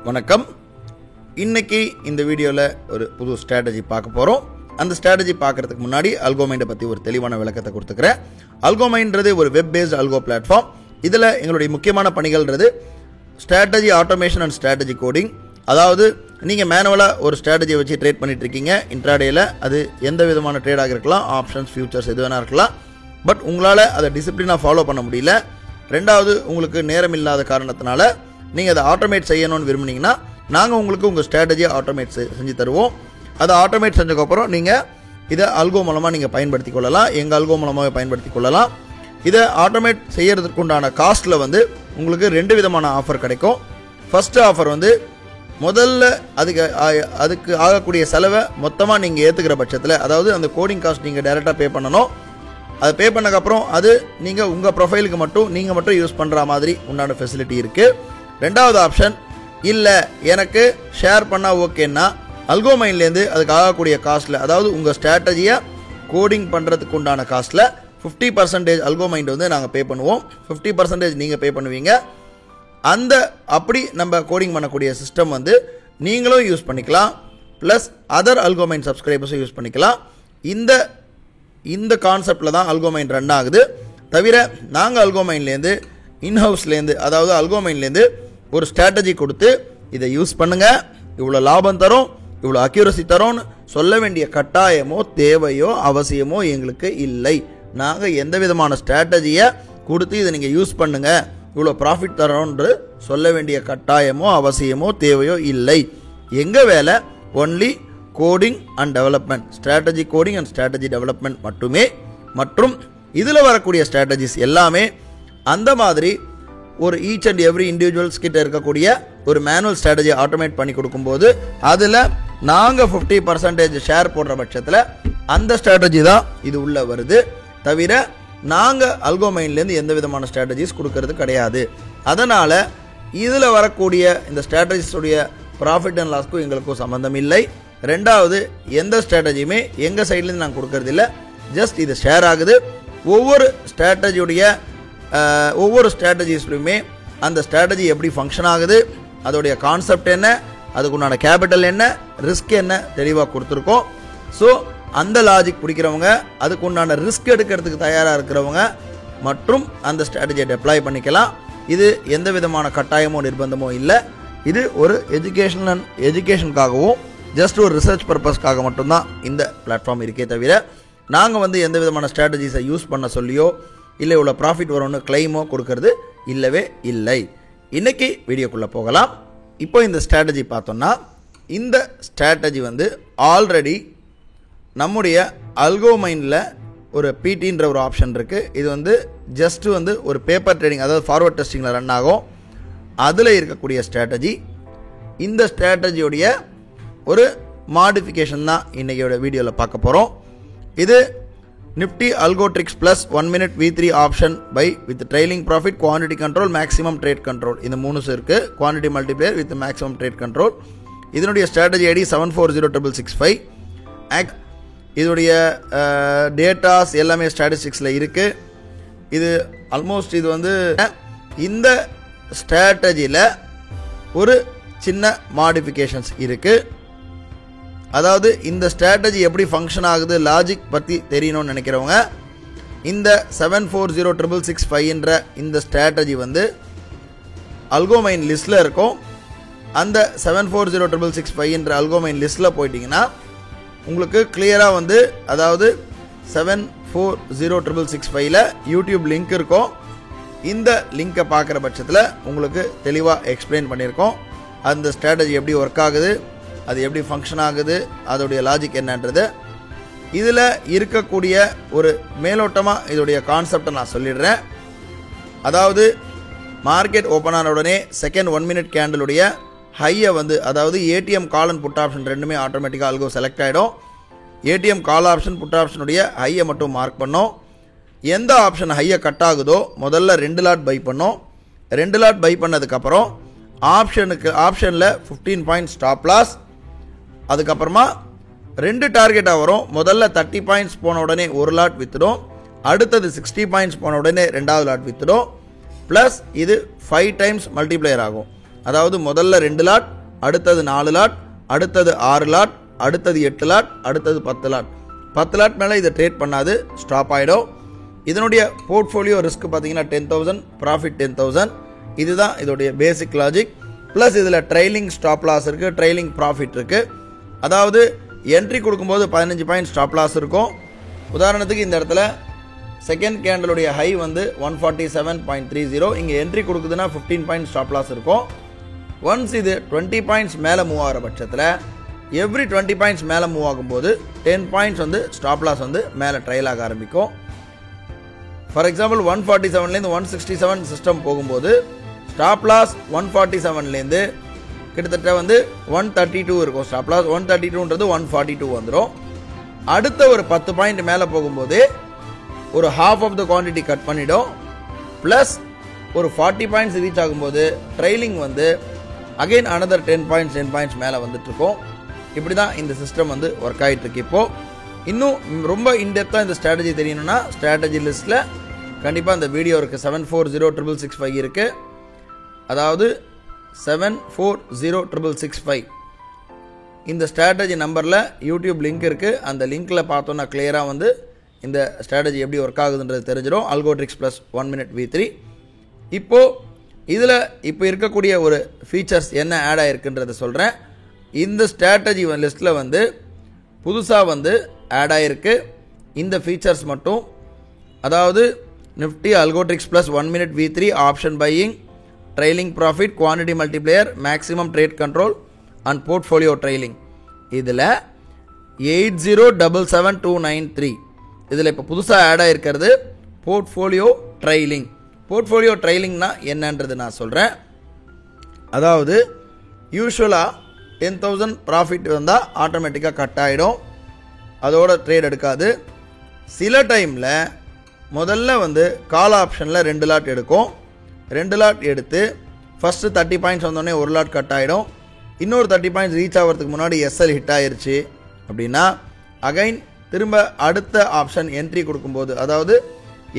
வணக்கம். இன்னைக்கு இந்த வீடியோவில் ஒரு புது ஸ்ட்ராட்டஜி பார்க்க போகிறோம். அந்த ஸ்ட்ராட்டஜி பார்க்கறதுக்கு முன்னாடி அல்கோமைண்டை பற்றி ஒரு தெளிவான விளக்கத்தை கொடுத்துக்கிறேன். அல்கோமைன்றது ஒரு வெப் பேஸ்ட் அல்கோ பிளாட்ஃபார்ம். இதில் எங்களுடைய முக்கியமான பணிகள்ன்றது strategy automation and strategy coding. அதாவது நீங்கள் மேனுவலாக ஒரு ஸ்ட்ராட்டஜியை வச்சு ட்ரேட் பண்ணிட்டு இருக்கீங்க இன்ட்ராடேயில். அது எந்த விதமான ட்ரேடாக இருக்கலாம், ஆப்ஷன்ஸ், ஃபியூச்சர்ஸ் எது வேணா இருக்கலாம். பட் உங்களால் அதை டிசிப்ளினாக ஃபாலோ பண்ண முடியல. ரெண்டாவது, உங்களுக்கு நேரம் இல்லாத காரணத்தினால நீங்கள் அதை ஆட்டோமேட் செய்யணும்னு விரும்புனீங்கன்னா நாங்கள் உங்களுக்கு உங்கள் ஸ்ட்ராட்டஜியை ஆட்டோமேட் செஞ்சு தருவோம். அதை ஆட்டோமேட் செஞ்சதுக்கப்புறம் நீங்கள் இதை அல்கோ மூலமாக நீங்கள் பயன்படுத்தி கொள்ளலாம். எங்கள் அல்கோ மூலமாக பயன்படுத்தி கொள்ளலாம். இதை ஆட்டோமேட் செய்யறதுக்கு உண்டான காஸ்ட்டில் உங்களுக்கு 2 விதமான ஆஃபர் கிடைக்கும். ஃபஸ்ட்டு ஆஃபர் முதல்ல அதுக்கு ஆகக்கூடிய செலவை மொத்தமாக நீங்கள் ஏற்றுக்கிற பட்சத்தில், அதாவது அந்த கோடிங் காஸ்ட் நீங்கள் டைரெக்டாக பே பண்ணணும். அதை பே பண்ணக்கப்புறம் அது நீங்கள் உங்கள் ப்ரொஃபைலுக்கு மட்டும் நீங்கள் மட்டும் யூஸ் பண்ணுற மாதிரி உண்டான ஃபெசிலிட்டி இருக்குது. ரெண்டாவது ஆப்ஷன், இல்லை எனக்கு ஷேர் பண்ணால் ஓகேன்னா அல்கோமைன்லேருந்து அதுக்கு ஆகக்கூடிய காஸ்ட்டில், அதாவது உங்கள் ஸ்ட்ராட்டஜியை கோடிங் பண்ணுறதுக்கு உண்டான காஸ்ட்டில் 50% அல்கோமைண்ட் நாங்கள் பே பண்ணுவோம். 50% நீங்கள் பே பண்ணுவீங்க. அந்த அப்படி நம்ம கோடிங் பண்ணக்கூடிய சிஸ்டம் நீங்களும் யூஸ் பண்ணிக்கலாம். ப்ளஸ் அதர் அல்கோமைன் சப்ஸ்கிரைபர்ஸும் யூஸ் பண்ணிக்கலாம். இந்த கான்செப்டில் தான் அல்கோமைன் ரன் ஆகுது. தவிர நாங்கள் அல்கோமைன்லேருந்து இன்ஹவுஸ்லேருந்து, அதாவது அல்கோமைன்லேருந்து ஒரு ஸ்ட்ராட்டஜி கொடுத்து இதை யூஸ் பண்ணுங்கள், இவ்வளோ லாபம் தரும், இவ்வளோ அக்யூரசி தரோன்னு சொல்ல வேண்டிய கட்டாயமோ தேவையோ அவசியமோ எங்களுக்கு இல்லை. நாங்கள் எந்த விதமான ஸ்ட்ராட்டஜியை கொடுத்து இதை நீங்கள் யூஸ் பண்ணுங்கள், இவ்வளோ ப்ராஃபிட் தரோன்று சொல்ல வேண்டிய கட்டாயமோ அவசியமோ தேவையோ இல்லை. எங்கள் வேலை only coding and development, strategy coding and strategy development மட்டுமே. மற்றும் இதில் வரக்கூடிய ஸ்ட்ராட்டஜிஸ் எல்லாமே அந்த மாதிரி ஒரு ஈச் அண்ட் எவ்ரி இண்டிவிஜுவல்ஸ் கிட்ட இருக்கக்கூடிய ஒரு மேனுவல் ஸ்ட்ராட்டஜியை ஆட்டோமேட் பண்ணி கொடுக்கும்போது அதில் நாங்கள் 50% ஷேர் போடுற பட்சத்தில் அந்த ஸ்ட்ராட்டஜி தான் இது உள்ளே வருது. தவிர நாங்கள் அல்கோமைன்லேருந்து எந்த விதமான ஸ்ட்ராட்டஜிஸ் கொடுக்கறது கிடையாது. அதனால் இதில் வரக்கூடிய இந்த ஸ்ட்ராட்டஜிஸுடைய ப்ராஃபிட் அண்ட் லாஸ்க்கும் எங்களுக்கும் சம்மந்தம் இல்லை. ரெண்டாவது, எந்த ஸ்ட்ராட்டஜியுமே எங்கள் சைட்லேருந்து நாங்கள் கொடுக்கறதில்ல. ஜஸ்ட் இது ஷேர் ஆகுது. ஒவ்வொரு ஸ்ட்ராட்டஜிஸ்லையுமே அந்த ஸ்ட்ராட்டஜி எப்படி ஃபங்க்ஷன் ஆகுது, அதோடைய கான்செப்ட் என்ன, அதுக்குண்டான கேபிட்டல் என்ன, ரிஸ்க் என்ன தெளிவாக கொடுத்துருக்கோம். ஸோ அந்த லாஜிக் பிடிக்கிறவங்க, அதுக்குண்டான ரிஸ்க் எடுக்கிறதுக்கு தயாராக இருக்கிறவங்க மற்றும் அந்த ஸ்ட்ராட்டஜியை டெப்ளாய் பண்ணிக்கலாம். இது எந்த விதமான கட்டாயமோ நிர்பந்தமோ இல்லை. இது ஒரு எஜுகேஷனுக்காகவும் ஜஸ்ட் ஒரு ரிசர்ச் பர்பஸ்க்காக மட்டும்தான் இந்த பிளாட்ஃபார்ம் இருக்கே தவிர நாங்கள் எந்த விதமான ஸ்ட்ராட்டஜிஸை யூஸ் பண்ண சொல்லியோ இல்லை இவ்வளோ ப்ராஃபிட் வரும்னு கிளைமோ கொடுக்கறது இல்லவே இல்லை. இன்றைக்கி வீடியோக்குள்ளே போகலாம். இப்போ இந்த ஸ்ட்ராட்டஜி பார்த்தோன்னா, இந்த ஸ்ட்ராட்டஜி ஆல்ரெடி நம்முடைய அல்கோமைனில் ஒரு பிடின்ற ஒரு ஆப்ஷன் இருக்குது. இது ஜஸ்ட்டு ஒரு பேப்பர் ட்ரேடிங், அதாவது ஃபார்வர்ட் டெஸ்டிங்கில் ரன் ஆகும். அதில் இருக்கக்கூடிய ஸ்ட்ராட்டஜி. இந்த ஸ்ட்ராட்டஜியோடைய ஒரு மாடிஃபிகேஷன் தான் இன்றைக்கியோட வீடியோவில் பார்க்க போகிறோம். இது Nifty algotrix plus 1 minute V3 option buy with trailing profit, quantity control, maximum trade control. இந்த 3 இருக்குது. Quantity multiplier with maximum trade control. இதனுடைய ஸ்ட்ராட்டஜி ஐடி 740665. இதனுடைய டேட்டாஸ் எல்லாமே ஸ்டாட்டிஸ்டிக்ஸில் இருக்குது. இது ஆல்மோஸ்ட் இந்த ஸ்ட்ராட்டஜியில் ஒரு சின்ன மாடிஃபிகேஷன்ஸ் இருக்குது. அதாவது இந்த ஸ்ட்ராட்டஜி எப்படி ஃபங்க்ஷன் ஆகுது, லாஜிக் பற்றி தெரியணும்னு நினைக்கிறவங்க இந்த 740665 இந்த ஸ்ட்ராட்டஜி அல்கோமைன் லிஸ்ட்டில் இருக்கும். அந்த 740665 அல்கோமைன் லிஸ்ட்டில் போயிட்டிங்கன்னா உங்களுக்கு கிளியராக அதாவது 740665 யூடியூப் லிங்க் இருக்கும். இந்த லிங்கை பார்க்குற பட்சத்தில் உங்களுக்கு தெளிவாக எக்ஸ்பிளைன் பண்ணியிருக்கோம். அந்த ஸ்ட்ராட்டஜி எப்படி ஒர்க் ஆகுது, அது எப்படி ஃபங்க்ஷன் ஆகுது, அதோடைய லாஜிக் என்னன்றது. இதில் இருக்கக்கூடிய ஒரு மேலோட்டமாக இதோடைய கான்செப்டை நான் சொல்லிடுறேன். அதாவது மார்க்கெட் ஓப்பன் ஆன உடனே செகண்ட் 1 minute கேண்டலுடைய ஹையை அதாவது ATM call and put option ரெண்டுமே ஆட்டோமேட்டிக்காக அல்கோ செலக்ட் ஆகிடும். ஏடிஎம் கால் ஆப்ஷன் புட் ஆப்ஷனுடைய ஹையை மட்டும் மார்க் பண்ணோம். எந்த ஆப்ஷன் ஹையை கட் ஆகுதோ முதல்ல 2 லாட் பை பண்ணோம். 2 லாட் பை பண்ணதுக்கப்புறம் ஆப்ஷனில் 15 பாயிண்ட் ஸ்டாப் லாஸ். அதுக்கப்புறமா 2 டார்கெட்டாக வரும். முதல்ல 30 பாயிண்ட்ஸ் போன உடனே 1 லாட் வித்துடும். அடுத்தது 60 பாயிண்ட்ஸ் போன உடனே 2வது லாட் வித்துடும். ப்ளஸ் இது 5 டைம்ஸ் மல்டிப்ளையர் ஆகும். அதாவது முதல்ல 2 லாட், அடுத்தது 4 லாட், அடுத்தது 6 லாட், அடுத்தது 8 லாட், அடுத்தது 10 லாட். 10 லாட் மேலே இதை ட்ரேட் பண்ணாது, ஸ்டாப் ஆகிடும். இதனுடைய போர்ட்ஃபோலியோ ரிஸ்க் பார்த்தீங்கன்னா 10,000, ப்ராஃபிட் 10,000. இதுதான் இதோடைய பேசிக் லாஜிக். ப்ளஸ் இதில் ட்ரைலிங் ஸ்டாப் லாஸ் இருக்குது, ட்ரைலிங் ப்ராஃபிட் இருக்குது. அதாவது என்ட்ரி கொடுக்கும்போது 15 பாயிண்ட் ஸ்டாப் லாஸ் இருக்கும். உதாரணத்துக்கு இந்த இடத்துல செகண்ட் கேண்டலுடைய ஹை வந்து 147.30, இங்கே என்ட்ரி கொடுக்குதுன்னா 15 பாயிண்ட் ஸ்டாப் லாஸ் இருக்கும். ஒன்ஸ் இது 20 பாயிண்ட்ஸ் மேலே மூவ் ஆகிற பட்சத்தில் எவ்ரி 20 பாயிண்ட்ஸ் மேலே மூவ் ஆகும்போது 10 பாயிண்ட்ஸ் வந்து ஸ்டாப் லாஸ் வந்து மேலே ட்ரைல் ஆக ஆரம்பிக்கும். ஃபார் எக்ஸாம்பிள் 147லேருந்து 167 சிஸ்டம் போகும்போது ஸ்டாப் லாஸ் 147லேருந்து கிட்டத்தட்ட வந்து 132 இருக்கும். ஸ்டாப் லாஸ் 132ன்றது 142 வந்துடும். அடுத்த ஒரு 10 பாயிண்ட் மேலே போகும்போது ஒரு half of the quantity cut பண்ணிடும். ப்ளஸ் ஒரு 40 பாயிண்ட்ஸ் ரீச் ஆகும்போது ட்ரைலிங் வந்து அகெயின் அனதர் 10 பாயிண்ட்ஸ் மேலே வந்துட்டுருக்கோம். இப்படி தான் இந்த சிஸ்டம் வந்து ஒர்க் ஆகிட்டு இருக்கு. இப்போது இன்னும் ரொம்ப இன்டெப்த்தாக இந்த ஸ்ட்ராட்டஜி தெரியணும்னா ஸ்ட்ராட்டஜி லிஸ்ட்டில் கண்டிப்பாக இந்த வீடியோ இருக்குது. 740665 இருக்குது. அதாவது 740665 இந்த ஸ்ட்ராட்டஜி நம்பரில் யூடியூப் லிங்க் இருக்குது. அந்த லிங்க்கில் பார்த்தோன்னா கிளியராக வந்து இந்த ஸ்ட்ராட்டஜி எப்படி ஒர்க் ஆகுதுன்றது தெரிஞ்சிடும். அல்கோட்ரிக்ஸ் ப்ளஸ் 1 minute V3. இப்போது இதில் இப்போ இருக்கக்கூடிய ஒரு ஃபீச்சர்ஸ் என்ன ஆட் ஆகிருக்குன்றதை சொல்கிறேன். இந்த ஸ்ட்ராட்டஜி லிஸ்ட்டில் வந்து புதுசாக வந்து ஆட் ஆகிருக்கு இந்த ஃபீச்சர்ஸ் மட்டும். அதாவது Nifty algotrix plus 1 minute V3, option buying, trailing profit, quantity multiplier, maximum trade control and portfolio trailing. இதில் 8077293 இதில் இப்போ புதுசாக ஆட் ஆகிருக்கிறது போர்ட்ஃபோலியோ ட்ரைலிங். போர்ட்ஃபோலியோ ட்ரைலிங்னா என்னன்றது நான் சொல்கிறேன். அதாவது யூஸ்வலாக 10,000 ப்ராஃபிட் வந்தால் ஆட்டோமேட்டிக்காக கட் ஆகிடும், அதோட ட்ரேட் எடுக்காது. சில டைமில் முதல்ல வந்து கால் ஆப்ஷனில் 2 லாட் எடுக்கும். 2 லாட் எடுத்து ஃபஸ்ட்டு 30 பாயிண்ட்ஸ் வந்தோடனே 1 லாட் கட் ஆகிடும். இன்னொரு 30 பாயிண்ட்ஸ் ரீச் ஆகிறதுக்கு முன்னாடி எஸ்எல் ஹிட் ஆகிருச்சு அப்படின்னா அகைன் திரும்ப அடுத்த ஆப்ஷன் என்ட்ரி கொடுக்கும்போது, அதாவது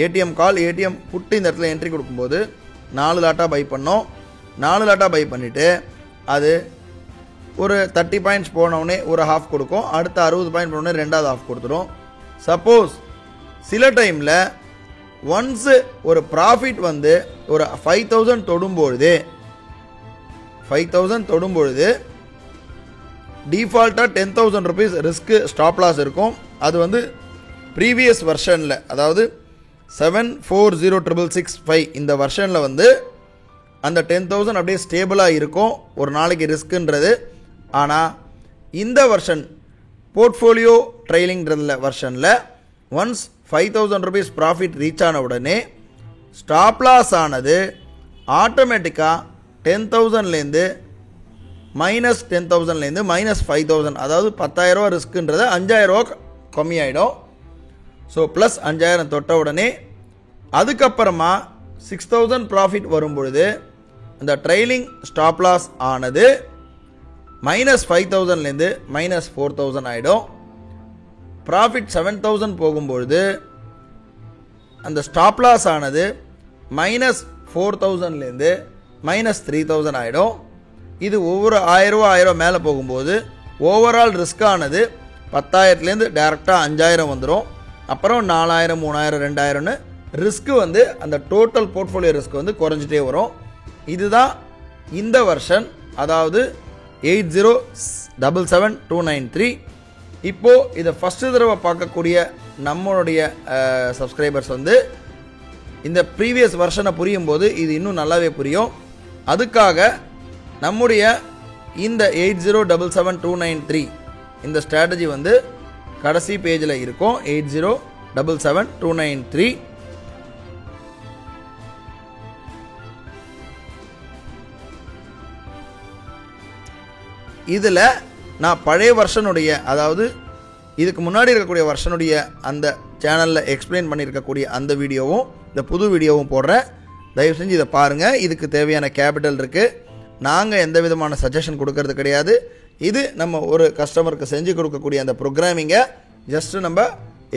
ஏடிஎம் கால், ஏடிஎம் புட்டு இந்த இடத்துல என்ட்ரி கொடுக்கும்போது 4 லாட்டாக பை பண்ணோம். 4 லாட்டாக பை பண்ணிவிட்டு அது ஒரு 30 பாயிண்ட்ஸ் போனவுடனே ஒரு ஹாஃப் கொடுக்கும். அடுத்த 60 பாயிண்ட் போனோடனே ரெண்டாவது ஹாஃப் கொடுத்துரும். சப்போஸ் சில டைமில் ஒன்ஸு ஒரு ப்ராஃபிட் வந்து ஒரு 5,000 தொடும்பொழுது டிஃபால்ட்டாக 10,000 rupees ரிஸ்க்கு ஸ்டாப் லாஸ் இருக்கும். அது வந்து ப்ரீவியஸ் வெர்ஷனில், அதாவது 740665 இந்த வெர்ஷனில் வந்து அந்த 10,000 அப்படியே ஸ்டேபிளாக இருக்கும் ஒரு நாளைக்கு ரிஸ்க்குன்றது. ஆனால் இந்த வெர்ஷன் போர்ட்ஃபோலியோ ட்ரைலிங்கிறதுல வெர்ஷனில் ஒன்ஸ் 5,000 rupees ப்ராஃபிட் ரீச் ஆன உடனே ஸ்டாப் லாஸ் ஆனது ஆட்டோமேட்டிக்காக 10,000லேருந்து -10,000லேருந்து -5,000, அதாவது 10,000 ரிஸ்க்குன்றது 5,000 கம்மியாயிடும். ஸோ ப்ளஸ் 5,000 தொட்ட உடனே அதுக்கப்புறமா 6,000 ப்ராஃபிட் வரும்பொழுது அந்த ட்ரைலிங் ஸ்டாப் லாஸ் ஆனது -5,000லேருந்து -4,000 ஆகிடும். ப்ராஃபிட் 7,000 போகும்பொழுது அந்த ஸ்டாப் லாஸ் ஆனது -4,000லேருந்து -3,000 ஆகிடும். இது ஒவ்வொரு 1,000 மேலே போகும்போது ஓவரால் ரிஸ்க்கானது 10,000லேருந்து டேரெக்டாக 5,000 வந்துடும். அப்புறம் 4,000, 3,000, 2,000ன்னு ரிஸ்க்கு வந்து அந்த டோட்டல் போர்ட்ஃபோலியோ ரிஸ்க் வந்து குறைஞ்சிட்டே வரும். இதுதான் இந்த வெர்ஷன், அதாவது 8077293. இப்போது இதை ஃபஸ்ட்டு தடவை பார்க்கக்கூடிய நம்மளுடைய சப்ஸ்கிரைபர்ஸ் வந்து இந்த ப்ரீவியஸ் வெர்ஷனை புரியும் போது இது இன்னும் நல்லாவே புரியும். அதுக்காக நம்முடைய இந்த 8077293 இந்த ஸ்ட்ராட்டஜி வந்து கடைசி பேஜில் இருக்கும். 8077293. இதில் நான் பழைய வெர்ஷனுடைய, அதாவது இதுக்கு முன்னாடி இருக்கக்கூடிய வெர்ஷனுடைய அந்த சேனலில் எக்ஸ்பிளைன் பண்ணியிருக்கக்கூடிய அந்த வீடியோவும் இந்த புது வீடியோவும் போடுறேன். தயவு செஞ்சு இதை பாருங்கள். இதுக்கு தேவையான கேபிட்டல் இருக்குது. நாங்கள் எந்த விதமான சஜஷன் கொடுக்கறது கிடையாது. இது நம்ம ஒரு கஸ்டமருக்கு செஞ்சு கொடுக்கக்கூடிய அந்த ப்ரோக்ராமிங்கை ஜஸ்ட்டு நம்ம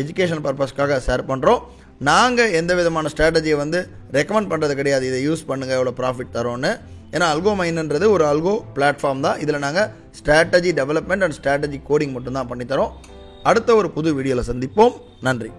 எஜுகேஷன் பர்பஸ்க்காக ஷேர் பண்ணுறோம். நாங்கள் எந்த விதமான ஸ்ட்ராட்டஜியை வந்து ரெக்கமெண்ட் பண்ணுறது கிடையாது. இதை யூஸ் பண்ணுங்கள், எவ்வளோ ப்ராஃபிட் தரோன்னு. ஏன்னா அல்கோமைன்ன்றது ஒரு அல்கோ பிளாட்ஃபார்ம் தான். இதில் நாங்கள் strategy development and strategy coding மட்டும்தான் பண்ணித்தரோம். அடுத்த ஒரு புது வீடியோவில் சந்திப்போம். நன்றி.